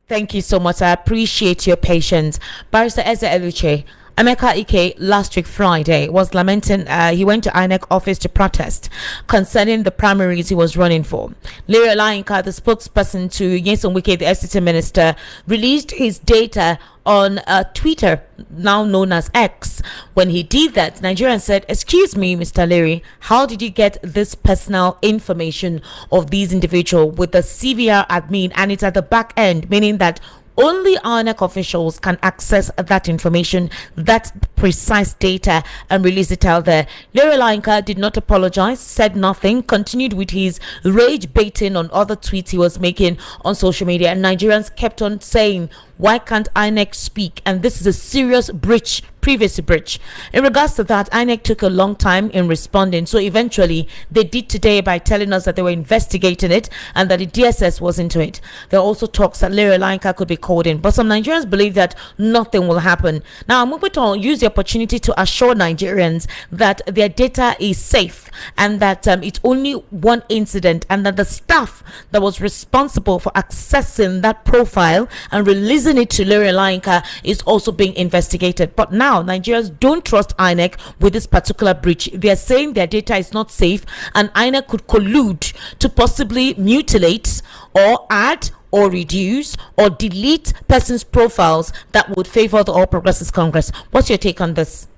Thank you so much. I appreciate your patience. Barrister Eze Eluche, Emeka Ike last week Friday was lamenting he went to INEC office to protest concerning the primaries he was running for. Larry Olayinka, the spokesperson to Nyesom Wike, the FCT minister, released his data on Twitter, now known as X. When he did that, Nigerians said, "Excuse me, Mr. Larry, how did you get this personal information of these individuals with the CVR admin and it's at the back end," meaning that only INEC officials can access that information, that precise data, and release it out there. Larry Olayinka did not apologize, said nothing, continued with his rage baiting on other tweets he was making on social media, and Nigerians kept on saying, why can't INEC speak? And this is a serious breach, privacy breach. In regards to that, INEC took a long time in responding, so eventually they did today by telling us that they were investigating it and that the DSS was into it. There are also talks that Larry Olayinka could be called in, but some Nigerians believe that nothing will happen. Now, Amupitan used the opportunity to assure Nigerians that their data is safe and that it's only one incident, and that the staff that was responsible for accessing that profile and releasing it to Larry Olayinka is also being investigated. But now Nigerians don't trust INEC with this particular breach. They are saying their data is not safe and INEC could collude to possibly mutilate or add or reduce or delete persons' profiles that would favor the All Progressives Congress. What's your take on this?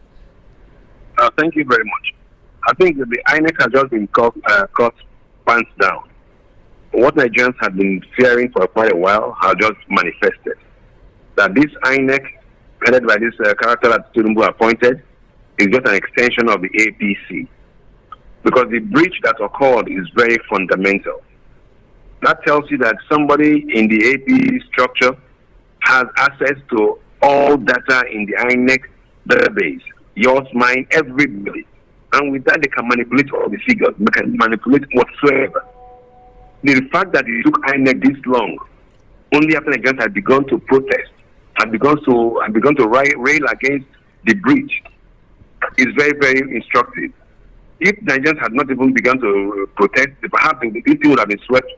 Thank you very much. I think that the INEC has just been caught pants down. What Nigerians have been fearing for quite a while has just manifested. That this INEC, headed by this character that Tinubu appointed, is just an extension of the APC. Because the breach that occurred is very fundamental. That tells you that somebody in the APC structure has access to all data in the INEC database. Yours, mine, everybody. And with that, they can manipulate all the figures. They can manipulate whatsoever. The fact that it took INEC this long, only after Nigerians had begun to protest, had begun to rail against the breach, is very, very instructive. If Nigerians had not even begun to protest, perhaps this thing would have been swept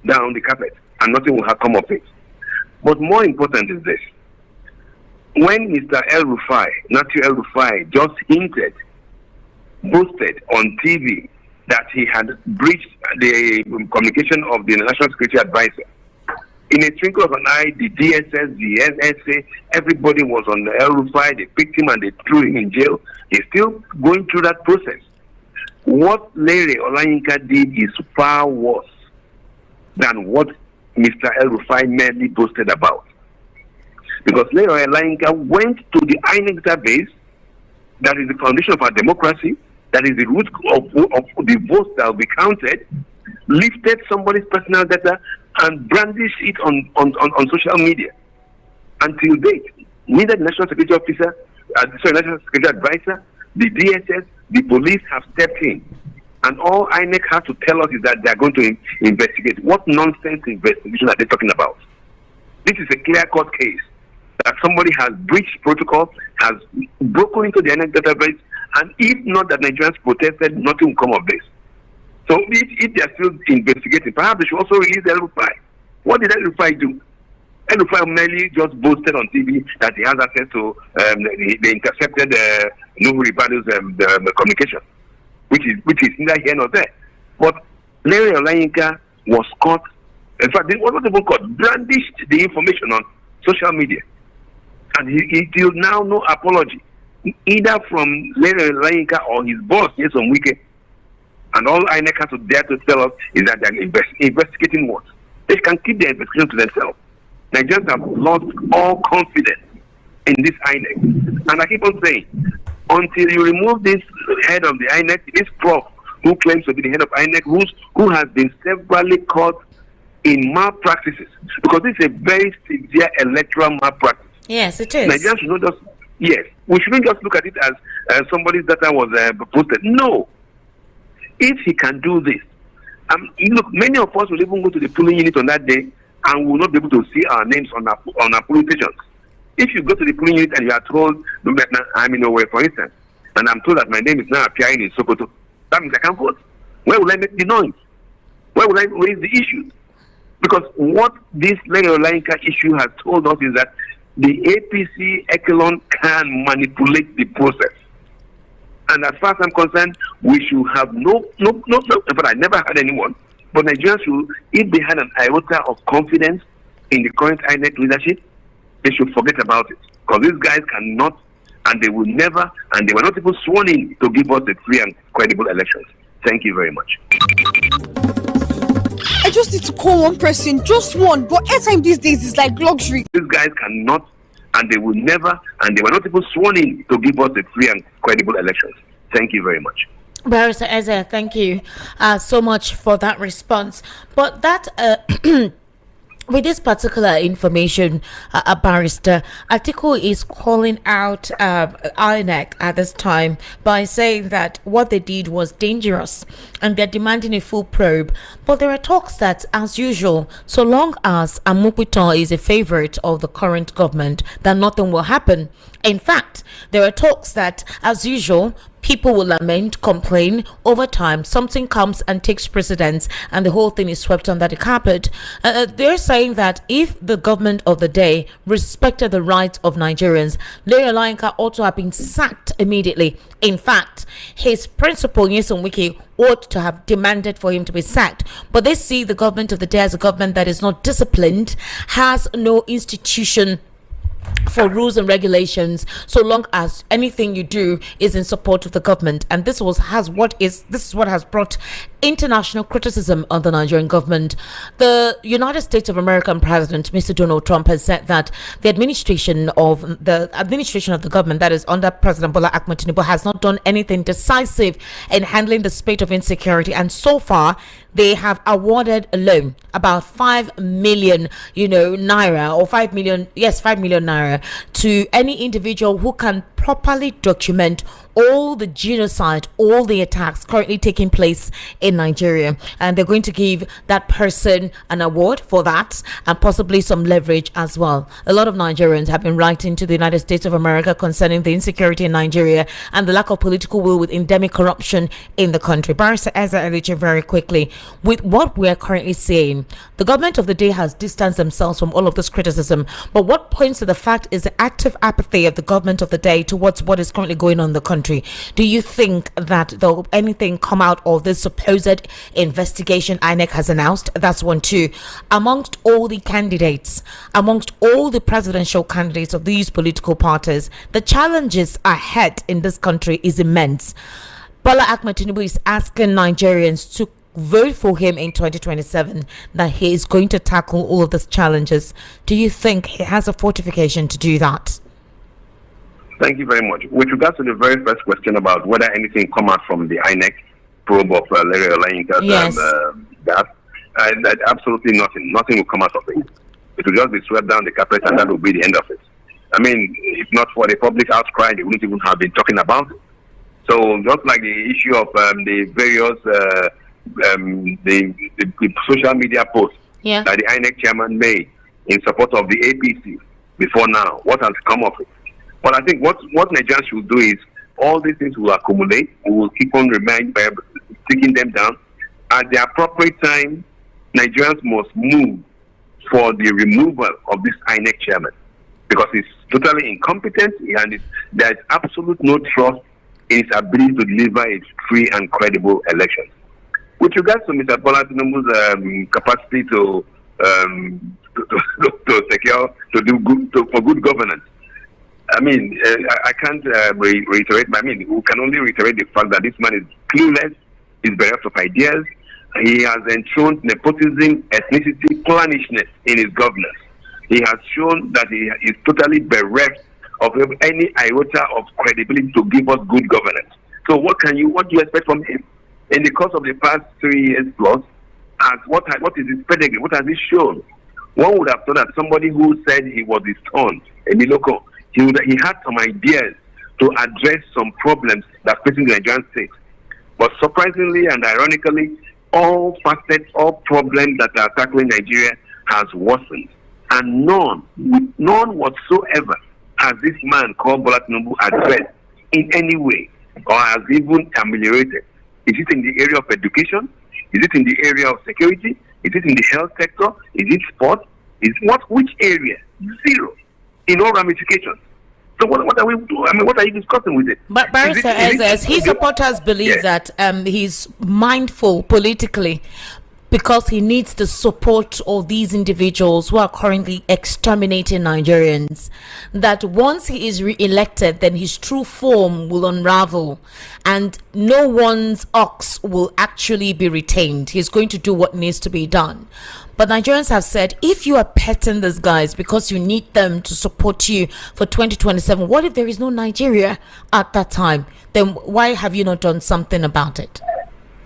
down the carpet and nothing would have come of it. But more important is this. When Mr. Matthew El Rufai, just hinted, boasted on TV that he had breached the communication of the National Security Advisor, in a twinkle of an eye, the DSS, the NSA, everybody was on the El Rufai. They picked him and they threw him in jail. He's still going through that process. What Larry Olayinka did is far worse than what Mr. El Rufai merely boasted about. Because Larry Olayinka went to the INEC database, that is the foundation of our democracy, that is the root of the votes that will be counted, lifted somebody's personal data and brandished it on social media. Until date, neither the National Security Officer, National Security Advisor, the DSS, the police have stepped in. And all INEC has to tell us is that they are going to investigate. What nonsense investigation are they talking about? This is a clear-cut case that somebody has breached protocol, has broken into the INEC database, and if not that Nigerians protested, nothing will come of this. So if they are still investigating, perhaps they should also release El Rufai. What did El Rufai do? El Rufai merely just boasted on TV that he has access to the intercepted Nuhu Ribado's communication, which is neither here nor there. But Larry Olayinka was caught. In fact, what was even caught? Brandished the information on social media, and he till now no apology, either from Larry Olayinka or his boss, Nyesom Wike. And all INEC has to dare to tell us is that they're investigating what? They can keep their investigation to themselves. Nigerians have lost all confidence in this INEC. And I keep on saying, until you remove this head of the INEC, this Prof, who claims to be the head of INEC, who has been severally caught in malpractices, because this is a very severe electoral malpractice. Yes, it is. Nigerians should not just, yes, we shouldn't just look at it as somebody's data was posted. No. If he can do this, look, many of us will even go to the polling unit on that day and will not be able to see our names on our polling stations. If you go to the polling unit and you are told, look, I'm in Owerri, for instance, and I'm told that my name is now appearing in Sokoto, that means I can't vote. Where will I make the noise? Where will I raise the issue? Because what this Lenka issue has told us is that the APC echelon can manipulate the process. And as far as I'm concerned, we should have no, but I never had anyone, but Nigerians should, if they had an iota of confidence in the current INEC leadership, they should forget about it. Because these guys cannot, and they will never, and they were not even sworn in to give us a free and credible elections. Thank you very much. I just need to call one person, just one, but airtime these days is like luxury. These guys cannot, and they will never, and they were not even sworn in to give us a free and credible elections. Thank you very much. Barrister Eze, thank you so much for that response. But that with this particular information, Barrister, Atiku is calling out INEC at this time by saying that what they did was dangerous and they're demanding a full probe. But there are talks that, as usual, so long as Amupitan is a favorite of the current government, that nothing will happen. In fact, there are talks that, as usual, people will lament, complain. Over time, something comes and takes precedence, and the whole thing is swept under the carpet. They're saying that if the government of the day respected the rights of Nigerians, Lere Olayinka ought to have been sacked immediately. In fact, his principal, Nyesom Wike, ought to have demanded for him to be sacked. But they see the government of the day as a government that is not disciplined, has no institution for rules and regulations, so long as anything you do is in support of the government. And this is what has brought international criticism on the Nigerian government. The United States of American President Mr. Donald Trump has said that the administration of the government that is under President Bola Tinubu has not done anything decisive in handling the spate of insecurity, and so far they have awarded a loan about 5 million naira, or 5 million naira, to any individual who can properly document all the genocide, all the attacks currently taking place in Nigeria. And they're going to give that person an award for that, and possibly some leverage as well. A lot of Nigerians have been writing to the United States of America concerning the insecurity in Nigeria and the lack of political will with endemic corruption in the country. Barrister Eze Eluche, very quickly, with what we're currently seeing, the government of the day has distanced themselves from all of this criticism, but what points to the fact is the active apathy of the government of the day towards what is currently going on in the country. Do you think that there'll anything come out of this supposed investigation INEC has announced? That's one. Two, amongst all the candidates, amongst all the presidential candidates of these political parties, the challenges ahead in this country is immense. Bola Tinubu is asking Nigerians to vote for him in 2027, that he is going to tackle all of these challenges. Do you think he has a fortification to do that? Thank you very much. With regards to the very first question about whether anything come out from the INEC probe of Lere Olayinka, yes, that absolutely nothing. Nothing will come out of it. It will just be swept down the carpet, and that will be the end of it. I mean, if not for the public outcry, they wouldn't even have been talking about it. So just like the issue of the various the social media posts that the INEC chairman made in support of the APC before now, what has come of it? But I think what Nigerians should do is, all these things will accumulate. We will keep on taking them down. At the appropriate time, Nigerians must move for the removal of this INEC chairman, because he's totally incompetent, and there's absolute no trust in his ability to deliver a free and credible election. With regards to Mr. Bola Tinubu's capacity to secure, to do good, for good governance, I mean, I can't reiterate, but I mean, we can only reiterate the fact that this man is clueless, he's bereft of ideas, he has enthroned nepotism, ethnicity, clannishness in his governance. He has shown that he is totally bereft of any iota of credibility to give us good governance. So what do you expect from him? In the course of the past 3 years plus, what is his pedigree? What has he shown? One would have thought that somebody who said he was his turn, Emiloko, he had some ideas to address some problems that facing the Nigerian state. But surprisingly and ironically, all facets, all problems that are tackling Nigeria has worsened. And none whatsoever has this man called Bola Tinubu addressed in any way, or has even ameliorated. Is it in the area of education? Is it in the area of security? Is it in the health sector? Is it sport? Is what? Which area? Zero. In all ramifications. So what are we doing? I mean, what are you discussing with it? But Barrister Ezes, his supporters believe that he's mindful politically because he needs the support of these individuals who are currently exterminating Nigerians. That once he is re-elected, then his true form will unravel and no one's ox will actually be retained. He's going to do what needs to be done. But Nigerians have said, if you are petting these guys because you need them to support you for 2027, what if there is no Nigeria at that time? Then why have you not done something about it?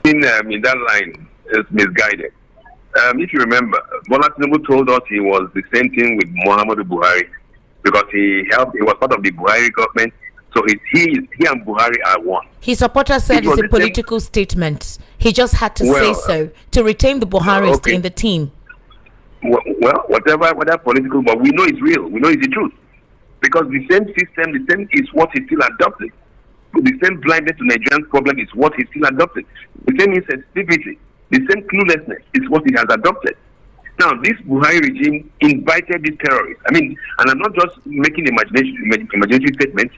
In that line is misguided. If you remember, Bola Tinubu told us he was the same thing with Muhammadu Buhari because he was part of the Buhari government. So he and Buhari are one. His supporters said it's a political statement. He just had to say so to retain the Buharis in the team. Well, whatever political, but we know it's real. We know it's the truth. Because the same system, the same is what he still adopted. The same blindness to Nigerian problem is what he still adopted. The same insensitivity, the same cluelessness is what he has adopted. Now, this Buhari regime invited these terrorists. I mean, and I'm not just making imaginary statements.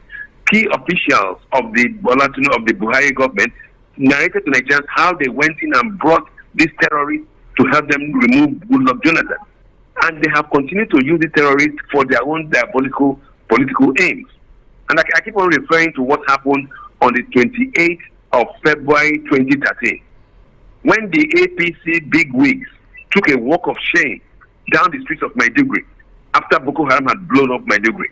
Key officials of the Buhari government narrated to Nigerians how they went in and brought these terrorists to help them remove Goodluck Jonathan. And they have continued to use the terrorists for their own diabolical political aims. And I keep on referring to what happened on the 28th of February 2013, when the APC bigwigs took a walk of shame down the streets of Maiduguri after Boko Haram had blown up Maiduguri.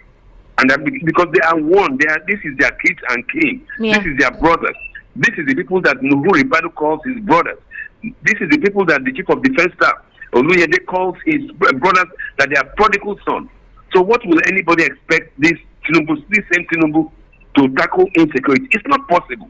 And because they are one, this is their kids and kin. Yeah. This is their brothers. This is the people that Nuhu Ribadu calls his brothers. This is the people that the Chief of Defense Staff, Oluyede, calls his brothers, that they are prodigal sons. So what will anybody expect this same Tinubu to tackle insecurity? It's not possible.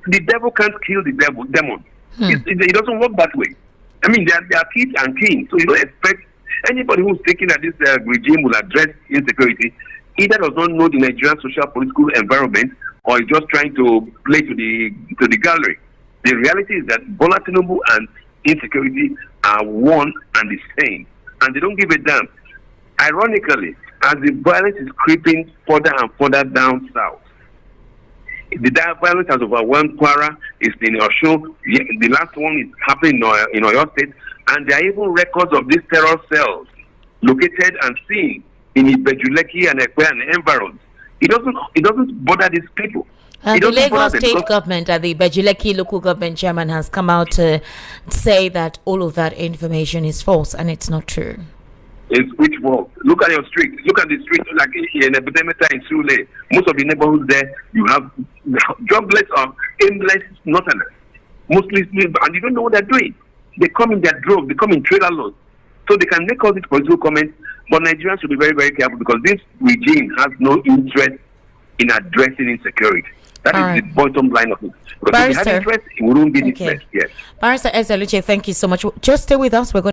The devil can't kill the demon. It doesn't work that way. I mean, they are kids and kin. So you don't expect anybody who's thinking that this regime will address insecurity either does not know the Nigerian social political environment or is just trying to play to the gallery. The reality is that Bola Tinubu and insecurity are one and the same, and they don't give a damn. Ironically, as the violence is creeping further and further down south, the violence has overwhelmed Kwara, it's in Osun, the last one is happening in Oyo State, and there are even records of these terror cells located and seen in Ibejuleki and Ekwe and environs. It doesn't bother these people. And the Lagos state government and the Bejuleki local government chairman has come out to say that all of that information is false and it's not true. It's which false? Look at your street. Look at the street like in Ebedemeta in Sule. Most of the neighborhoods there, you have jobless or aimless northerners. Mostly, and you don't know what they're doing. They come in their droves, they come in trailer loads. So they can make all these political comments, but Nigerians should be very, very careful because this regime has no interest in addressing insecurity. That is the bottom line of it. Because if it had interest, it wouldn't be this mess. Yes. Barrister Ezza Eluche, thank you so much. Just stay with us. We're going